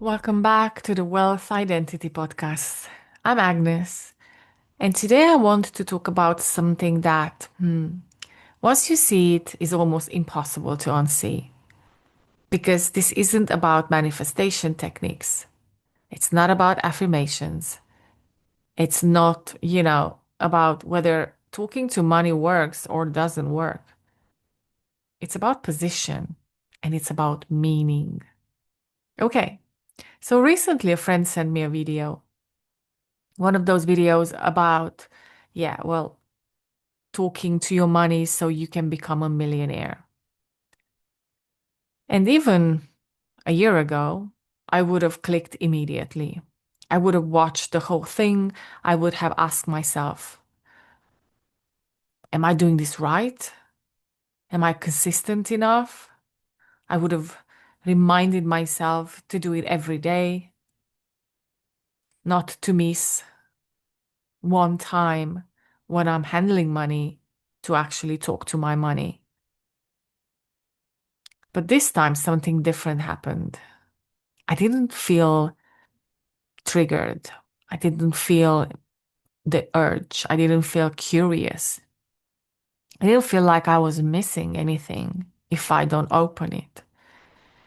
Welcome back to the Wealth Identity Podcast. I'm Agnes, and today I want to talk about something that, once you see it, is almost impossible to unsee. Because this isn't about manifestation techniques, it's not about affirmations, it's not, about whether talking to money works or doesn't work. It's about position and it's about meaning. Okay, so recently a friend sent me a video. One of those videos about, talking to your money so you can become a millionaire. And even a year ago, I would have clicked immediately. I would have watched the whole thing. I would have asked myself, am I doing this right? Am I consistent enough? I would have reminded myself to do it every day, not to miss one time when I'm handling money to actually talk to my money. But this time, something different happened. I didn't feel triggered. I didn't feel the urge. I didn't feel curious. I didn't feel like I was missing anything if I don't open it.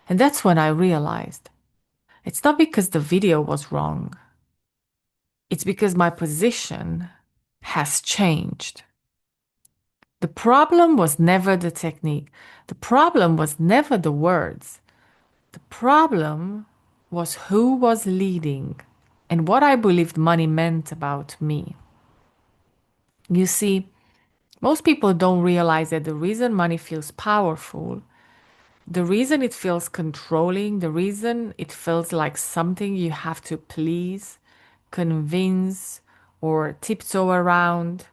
And that's when I realized it's not because the video was wrong, it's because my position has changed. The problem was never the technique, the problem was never the words. The problem was who was leading and what I believed money meant about me. You see, most people don't realize that the reason money feels powerful, the reason it feels controlling, the reason it feels like something you have to please, convince, or tiptoe around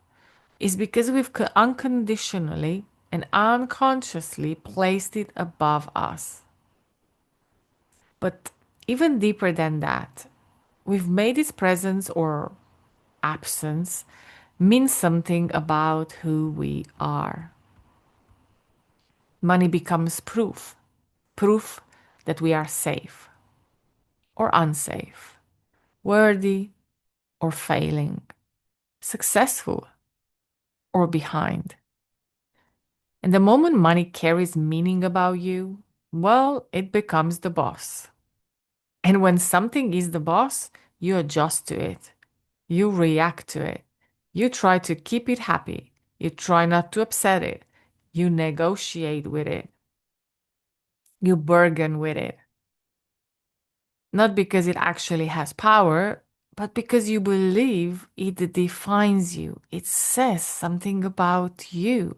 is because we've unconditionally and unconsciously placed it above us. But even deeper than that, we've made its presence or absence mean something about who we are. Money becomes proof, proof that we are safe or unsafe, worthy or failing, successful or behind. And the moment money carries meaning about you, well, it becomes the boss. And when something is the boss, you adjust to it. You react to it. You try to keep it happy. You try not to upset it. You negotiate with it. You bargain with it. Not because it actually has power, but because you believe it defines you. It says something about you.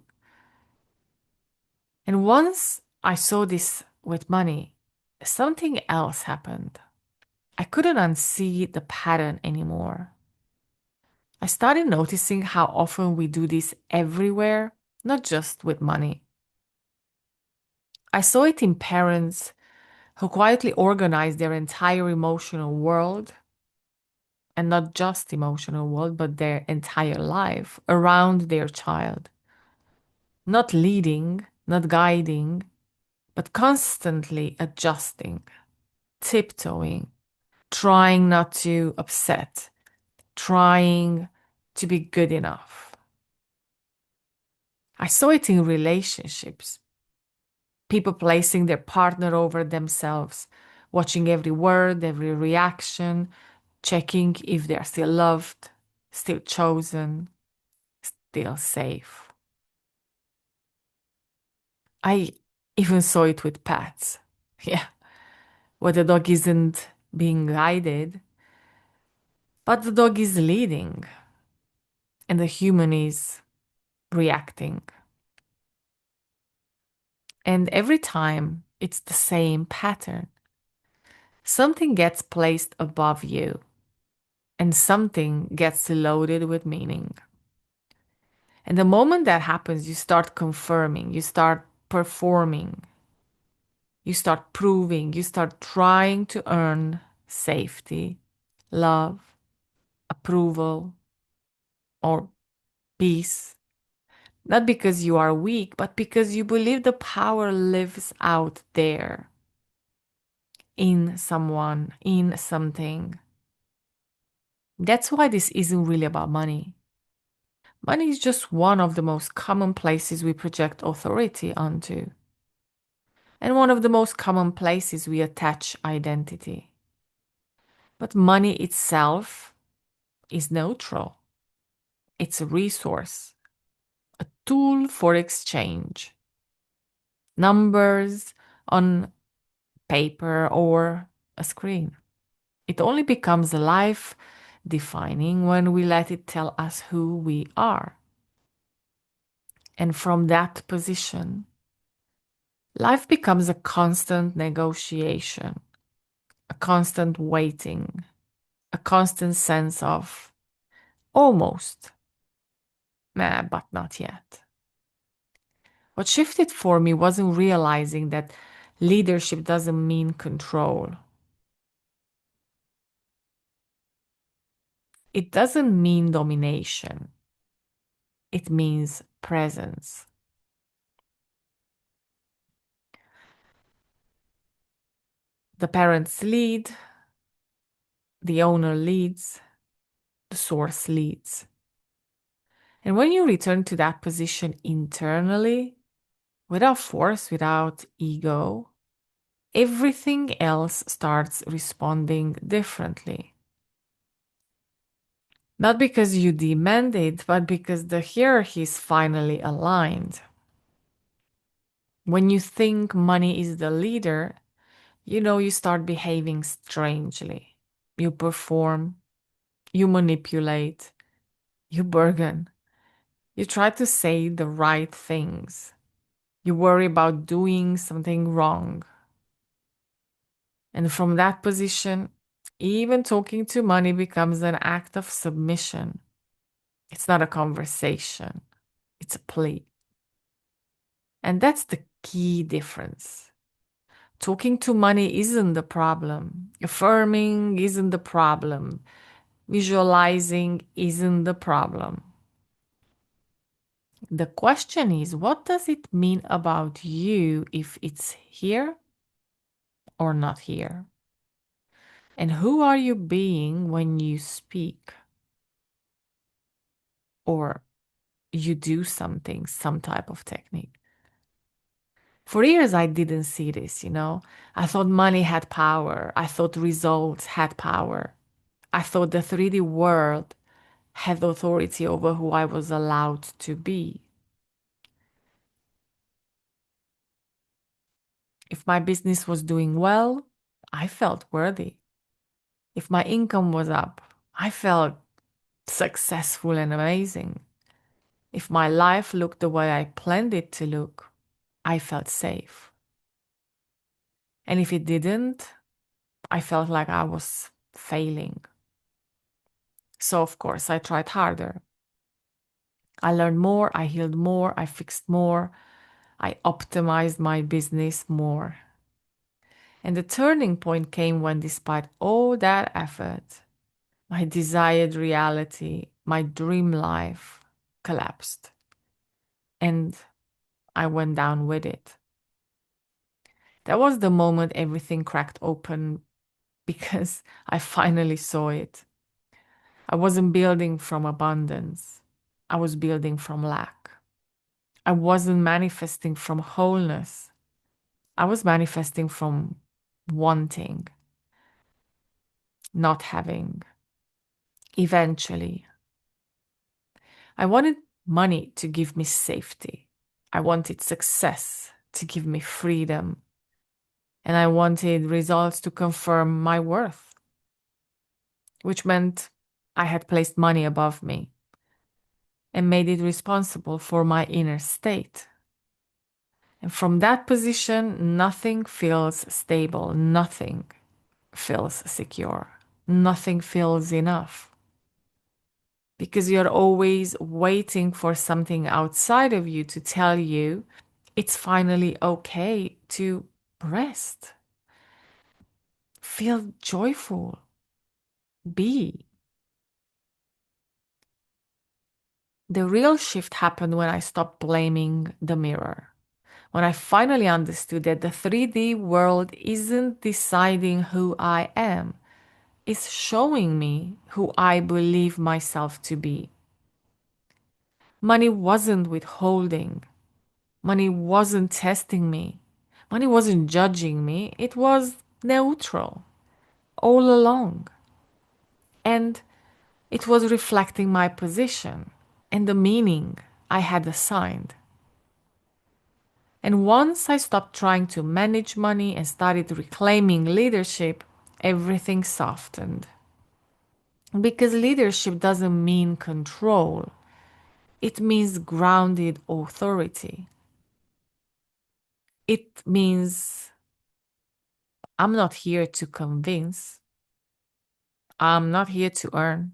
And once I saw this with money, something else happened. I couldn't unsee the pattern anymore. I started noticing how often we do this everywhere, not just with money. I saw it in parents who quietly organize their entire emotional world, and not just emotional world, but their entire life around their child. Not leading, not guiding, but constantly adjusting, tiptoeing, trying not to upset, trying to be good enough. I saw it in relationships, people placing their partner over themselves, watching every word, every reaction, checking if they're still loved, still chosen, still safe. I even saw it with pets. Yeah, where the dog isn't being guided, but the dog is leading and the human is reacting. And every time it's the same pattern. Something gets placed above you and something gets loaded with meaning. And the moment that happens, you start confirming, you start performing, you start proving, you start trying to earn safety, love, approval, or peace. Not because you are weak, but because you believe the power lives out there. in someone, in something. That's why this isn't really about money. Money is just one of the most common places we project authority onto, and one of the most common places we attach identity. But money itself is neutral. It's a resource, a tool for exchange. Numbers on paper or a screen. It only becomes life defining when we let it tell us who we are. And from that position, life becomes a constant negotiation, a constant waiting, a constant sense of almost, nah, but not yet. What shifted for me wasn't realizing that leadership doesn't mean control. It doesn't mean domination. It means presence. The parents lead, the owner leads, the source leads. And when you return to that position internally, without force, without ego, everything else starts responding differently. Not because you demand it, but because the hierarchy is finally aligned. When you think money is the leader, you start behaving strangely. You perform, you manipulate, you bargain. You try to say the right things. You worry about doing something wrong. And from that position, even talking to money becomes an act of submission. It's not a conversation, it's a plea. And that's the key difference. Talking to money isn't the problem. Affirming isn't the problem. Visualizing isn't the problem. The question is, what does it mean about you if it's here or not here? And who are you being when you speak or you do something, some type of technique? For years, I didn't see this. I thought money had power. I thought results had power. I thought the 3D world had authority over who I was allowed to be. If my business was doing well, I felt worthy. If my income was up, I felt successful and amazing. If my life looked the way I planned it to look, I felt safe. And if it didn't, I felt like I was failing. So, of course, I tried harder. I learned more, I healed more, I fixed more, I optimized my business more. And the turning point came when, despite all that effort, my desired reality, my dream life collapsed. And I went down with it. That was the moment everything cracked open because I finally saw it. I wasn't building from abundance. I was building from lack. I wasn't manifesting from wholeness. I was manifesting from wanting, not having. Eventually, I wanted money to give me safety. I wanted success to give me freedom. And I wanted results to confirm my worth, which meant I had placed money above me and made it responsible for my inner state. And from that position, nothing feels stable, nothing feels secure, nothing feels enough. Because you're always waiting for something outside of you to tell you it's finally okay to rest, feel joyful, be. The real shift happened when I stopped blaming the mirror, When I finally understood that the 3D world isn't deciding who I am, it's showing me who I believe myself to be. Money wasn't withholding. Money wasn't testing me. Money wasn't judging me. It was neutral all along. And it was reflecting my position and the meaning I had assigned. And once I stopped trying to manage money and started reclaiming leadership, everything softened. Because leadership doesn't mean control, it means grounded authority. It means I'm not here to convince, I'm not here to earn,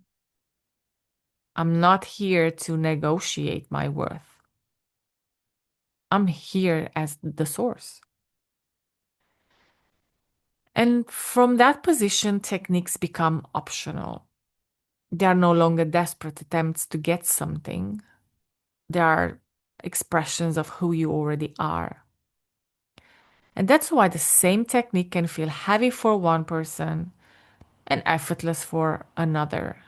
I'm not here to negotiate my worth. I'm here as the source. And from that position, techniques become optional. They are no longer desperate attempts to get something. They are expressions of who you already are. And that's why the same technique can feel heavy for one person and effortless for another.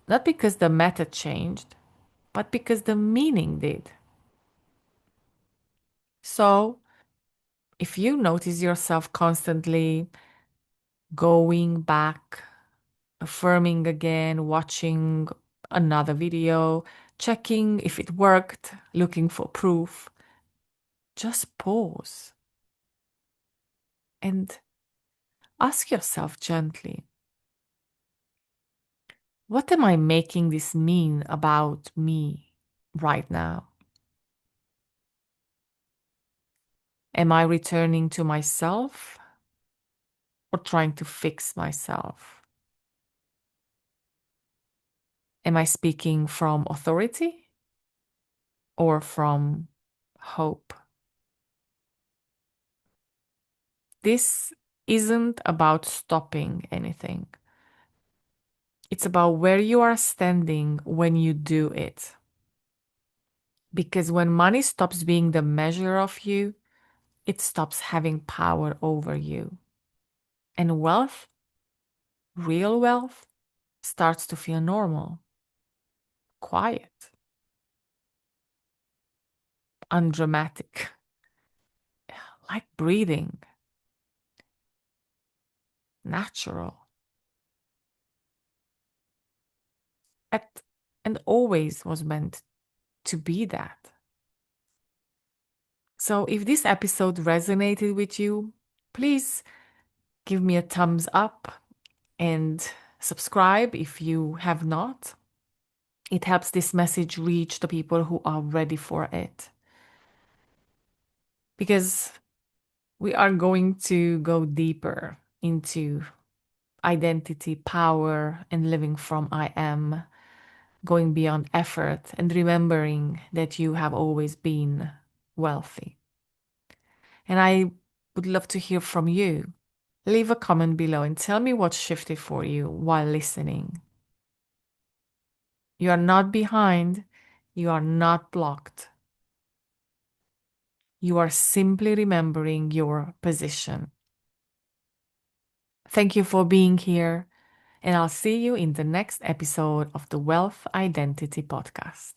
Not because the method changed, but because the meaning did. So, if you notice yourself constantly going back, affirming again, watching another video, checking if it worked, looking for proof, just pause and ask yourself gently, what am I making this mean about me right now? Am I returning to myself or trying to fix myself? Am I speaking from authority or from hope? This isn't about stopping anything. It's about where you are standing when you do it. Because when money stops being the measure of you, it stops having power over you. And wealth, real wealth, starts to feel normal, quiet, undramatic, like breathing, natural, at, and always was meant to be that. So if this episode resonated with you, please give me a thumbs up and subscribe if you have not. It helps this message reach the people who are ready for it. Because we are going to go deeper into identity, power, and living from I am, going beyond effort and remembering that you have always been wealthy. And I would love to hear from you. Leave a comment below and tell me what shifted for you while listening. You are not behind. You are not blocked. You are simply remembering your position. Thank you for being here, and I'll see you in the next episode of the Wealth Identity Podcast.